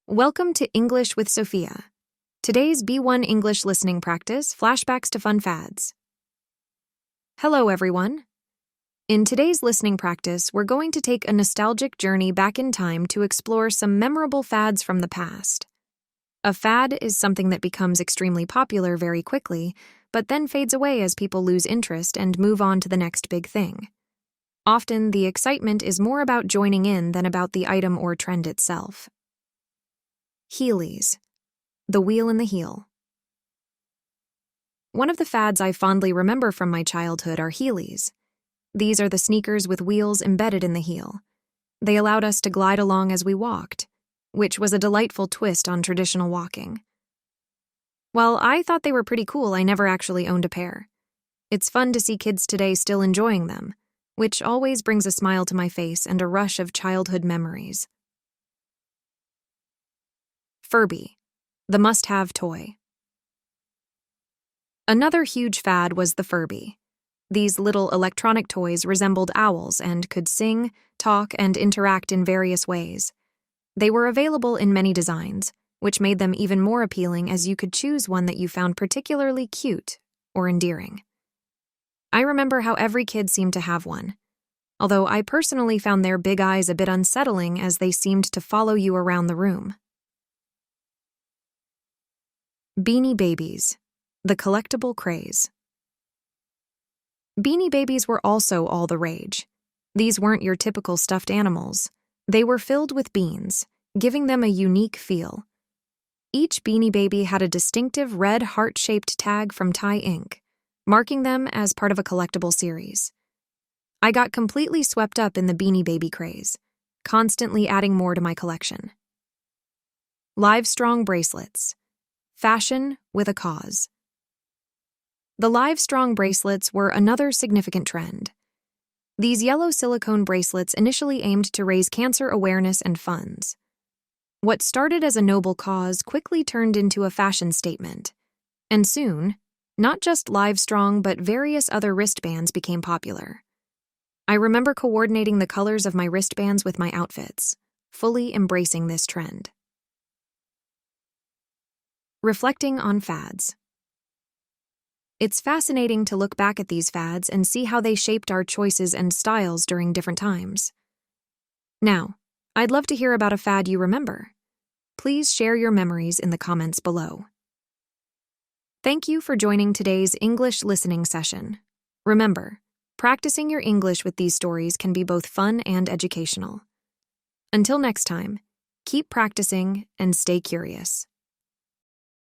Welcome to English with Sophia. Today's B1 English listening practice, Flashbacks to Fun Fads. Hello, everyone. In today's listening practice, we're going to take a nostalgic journey back in time to explore some memorable fads from the past. A fad is something that becomes extremely popular very quickly, but then fades away as people lose interest and move on to the next big thing. Often, the excitement is more about joining in than about the item or trend itself. Heelys. The wheel in the heel. One of the fads I fondly remember from my childhood are Heelys. These are the sneakers with wheels embedded in the heel. They allowed us to glide along as we walked, which was a delightful twist on traditional walking. While I thought they were pretty cool, I never actually owned a pair. It's fun to see kids today still enjoying them, which always brings a smile to my face and a rush of childhood memories. Furby, the must-have toy. Another huge fad was the Furby. These little electronic toys resembled owls and could sing, talk, and interact in various ways. They were available in many designs, which made them even more appealing as you could choose one that you found particularly cute or endearing. I remember how every kid seemed to have one, although I personally found their big eyes a bit unsettling as they seemed to follow you around the room. Beanie Babies, the collectible craze. Beanie Babies were also all the rage. These weren't your typical stuffed animals. They were filled with beans, giving them a unique feel. Each Beanie Baby had a distinctive red heart-shaped tag from Thai Ink, marking them as part of a collectible series. I got completely swept up in the Beanie Baby craze, constantly adding more to my collection. Livestrong bracelets. Fashion with a cause. The Livestrong bracelets were another significant trend. These yellow silicone bracelets initially aimed to raise cancer awareness and funds. What started as a noble cause quickly turned into a fashion statement, and soon, not just Livestrong but various other wristbands became popular. I remember coordinating the colors of my wristbands with my outfits, fully embracing this trend. Reflecting on fads. It's fascinating to look back at these fads and see how they shaped our choices and styles during different times. Now, I'd love to hear about a fad you remember. Please share your memories in the comments below. Thank you for joining today's English listening session. Remember, practicing your English with these stories can be both fun and educational. Until next time, keep practicing and stay curious.